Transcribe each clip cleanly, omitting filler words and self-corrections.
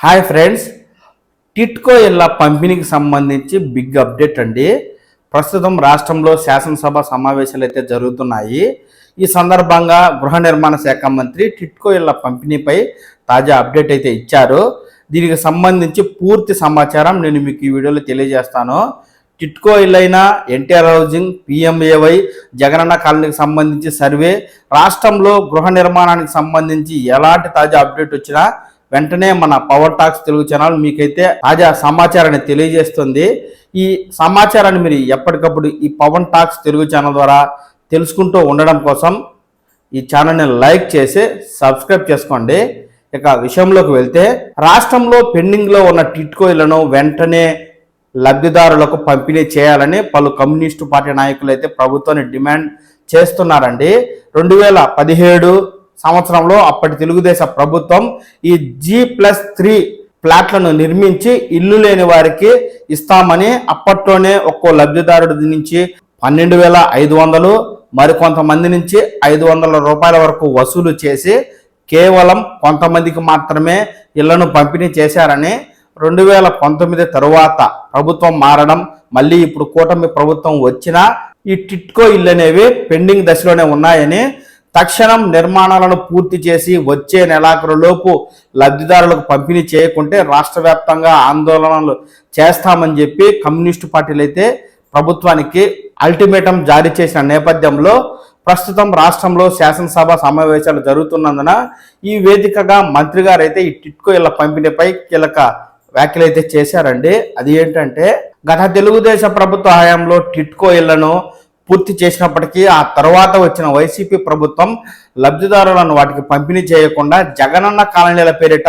Hi friends, TIDCO ఇళ్ల పంపిణీకి సంబంధించి బిగ్ అప్డేట్ అండి. ప్రస్తుతం రాష్ట్రంలో శాసనసభ సమావేశాలు అయితే జరుగుతున్నాయి. ఈ సందర్భంగా గృహ నిర్మాణ శాఖ మంత్రి టిట్కో ఇళ్ల పంపిణీపై తాజా అప్డేట్ అయితే ఇచ్చారు. దీనికి సంబంధించి పూర్తి సమాచారం నేను మీకు ఈ వీడియోలో తెలియజేస్తాను. టిట్కో ఇళ్ళైనా ఎన్టీఆర్ హౌసింగ్, పిఎంఏవై, జగనన్న కాలనీకి సంబంధించి సర్వే, రాష్ట్రంలో గృహ నిర్మాణానికి సంబంధించి ఎలాంటి తాజా అప్డేట్ వచ్చినా వెంటనే మన పవర్ టాక్స్ తెలుగు ఛానల్ మీకైతే తాజా సమాచారాన్ని తెలియజేస్తుంది. ఈ సమాచారాన్ని మీరు ఎప్పటికప్పుడు ఈ పవర్ టాక్స్ తెలుగు ఛానల్ ద్వారా తెలుసుకుంటూ ఉండడం కోసం ఈ ఛానల్ని లైక్ చేసి సబ్స్క్రైబ్ చేసుకోండి. ఇక విషయంలోకి వెళ్తే, రాష్ట్రంలో పెండింగ్లో ఉన్న టిట్కో ఇళ్లను వెంటనే లబ్ధిదారులకు పంపిణీ చేయాలని పలు కమ్యూనిస్టు పార్టీ నాయకులు అయితే ప్రభుత్వాన్ని డిమాండ్ చేస్తున్నారండి. 2017 సంవత్సరంలో అప్పటి తెలుగుదేశం ప్రభుత్వం ఈ G+3 ఫ్లాట్లను నిర్మించి ఇల్లు లేని వారికి ఇస్తామని అప్పట్లోనే ఒక్కో లబ్ధిదారుడి నుంచి 12,500, మరికొంతమంది నుంచి 500 రూపాయల వరకు వసూలు చేసి కేవలం కొంతమందికి మాత్రమే ఇళ్లను పంపిణీ చేశారని, 2019 తరువాత ప్రభుత్వం మారడం, మళ్ళీ ఇప్పుడు కూటమి ప్రభుత్వం వచ్చినా ఈ టిట్కో ఇళ్ళు అనేవి పెండింగ్ దశలోనే ఉన్నాయని, తక్షణం నిర్మాణాలను పూర్తి చేసి వచ్చే నెలాఖరులోపు లబ్ధిదారులకు పంపిణీ చేయకుంటే రాష్ట్ర వ్యాప్తంగా ఆందోళనలు చేస్తామని చెప్పి కమ్యూనిస్టు పార్టీలు అయితే ప్రభుత్వానికి అల్టిమేటం జారీ చేసిన నేపథ్యంలో ప్రస్తుతం రాష్ట్రంలో శాసనసభ సమావేశాలు జరుగుతున్నందున ఈ వేదికగా మంత్రి గారు అయితే ఈ టిట్కో ఇళ్ల పంపిణీపై కీలక వ్యాఖ్యలు అయితే చేశారండి. అది ఏంటంటే, గత తెలుగుదేశం ప్రభుత్వ హయాంలో టిట్కో ఇళ్లను పూర్తి చేసినప్పటికీ ఆ తర్వాత వచ్చిన వైసీపీ ప్రభుత్వం లబ్ధిదారులను వాటికి పంపిణీ చేయకుండా జగనన్న కాలనీల పేరిట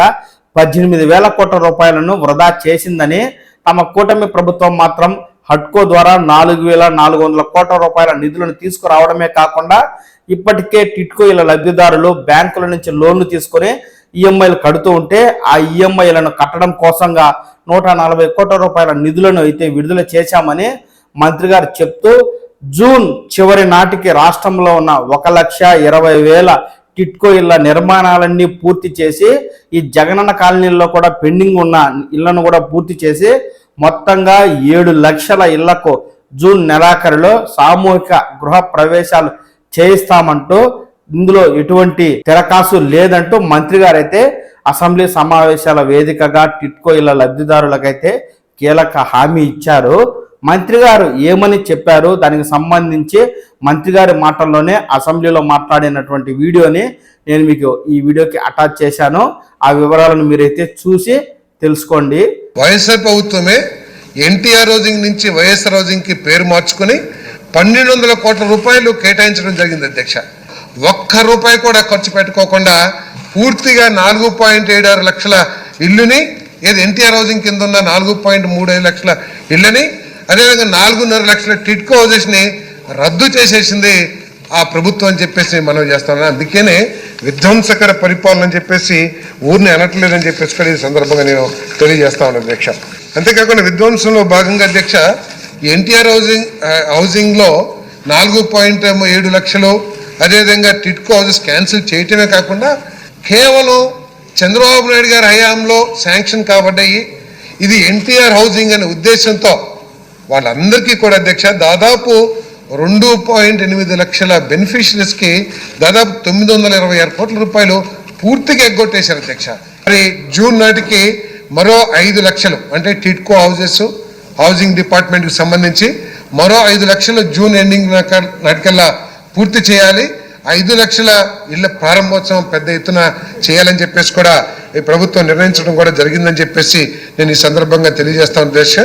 18,000 కోట్ల రూపాయలను వృధా చేసిందని, తమ కూటమి ప్రభుత్వం మాత్రం హడ్కో ద్వారా 4,400 కోట్ల రూపాయల నిధులను తీసుకురావడమే కాకుండా ఇప్పటికే టిట్కో ఇళ్ల లబ్ధిదారులు బ్యాంకుల నుంచి లోన్లు తీసుకొని ఈఎంఐలు కడుతూ ఉంటే ఆ ఈఎంఐలను కట్టడం కోసంగా 140 కోట్ల రూపాయల నిధులను అయితే విడుదల చేశామని మంత్రి గారు చెప్తూ, జూన్ చివరి నాటికి రాష్ట్రంలో ఉన్న 1,20,000 టిట్కో ఇళ్ల నిర్మాణాలన్నీ పూర్తి చేసి ఈ జగనన్న కాలనీల్లో కూడా పెండింగ్ ఉన్న ఇళ్లను కూడా పూర్తి చేసి మొత్తంగా 7 లక్షల ఇళ్లకు జూన్ నెలాఖరులో సామూహిక గృహ ప్రవేశాలు చేయిస్తామంటూ, ఇందులో ఎటువంటి తెరకాసు లేదంటూ మంత్రి గారైతే అసెంబ్లీ సమావేశాల వేదికగా టిట్కో ఇళ్ల లబ్ధిదారులకైతే కీలక హామీ ఇచ్చారు. మంత్రి గారు ఏమని చెప్పారు, దానికి సంబంధించి మంత్రి గారి మాటల్లోనే అసెంబ్లీలో మాట్లాడినటువంటి వీడియోని నేను మీకు ఈ వీడియోకి అటాచ్ చేశాను. ఆ వివరాలను మీరైతే చూసి తెలుసుకోండి. వైఎస్ఆర్ ప్రభుత్వమే ఎన్టీఆర్ హౌసింగ్ నుంచి వైఎస్ఆర్ హౌసింగ్ కి పేరు మార్చుకుని 1,200 కోట్ల రూపాయలు కేటాయించడం జరిగింది అధ్యక్ష. ఒక్క రూపాయి కూడా ఖర్చు పెట్టుకోకుండా పూర్తిగా 4.76 లక్షల ఇల్లుని, ఏది ఎన్టీఆర్ హౌసింగ్ కింద ఉన్న 4.35 లక్షల ఇళ్ళని, అదేవిధంగా 4.5 లక్షల టిట్కో హౌసెస్ని రద్దు చేసేసింది ఆ ప్రభుత్వం అని చెప్పేసి మనం చేస్తాం. అందుకనే విధ్వంసకర పరిపాలన అని చెప్పేసి ఊరిని అనట్లేదని చెప్పేసి కూడా ఈ సందర్భంగా నేను తెలియజేస్తా ఉన్నాను అధ్యక్ష. అంతేకాకుండా విధ్వంసంలో భాగంగా అధ్యక్ష, ఎన్టీఆర్ హౌసింగ్లో 4.7 లక్షలు, అదేవిధంగా టిట్కో హౌసెస్ క్యాన్సిల్ చేయటమే కాకుండా కేవలం చంద్రబాబు నాయుడు గారి హయాంలో శాంక్షన్ కాబడ్డాయి. ఇది ఎన్టీఆర్ హౌసింగ్ అనే ఉద్దేశంతో వాళ్ళందరికీ కూడా అధ్యక్ష దాదాపు 2.8 లక్షల బెనిఫిషరీస్కి దాదాపు 926 కోట్ల రూపాయలు పూర్తిగా ఎగ్గొట్టేశారు అధ్యక్ష. మరి జూన్ నాటికి మరో 5 లక్షలు, అంటే టిట్కో హౌసెస్ హౌసింగ్ డిపార్ట్మెంట్కి సంబంధించి మరో 5 లక్షలు జూన్ ఎండింగ్ నాటికల్లా పూర్తి చేయాలి. 5 లక్షల ఇళ్ల ప్రారంభోత్సవం పెద్ద ఎత్తున చేయాలని చెప్పేసి కూడా ఈ ప్రభుత్వం నిర్ణయించడం కూడా జరిగిందని చెప్పేసి నేను ఈ సందర్భంగా తెలియజేస్తాను అధ్యక్ష.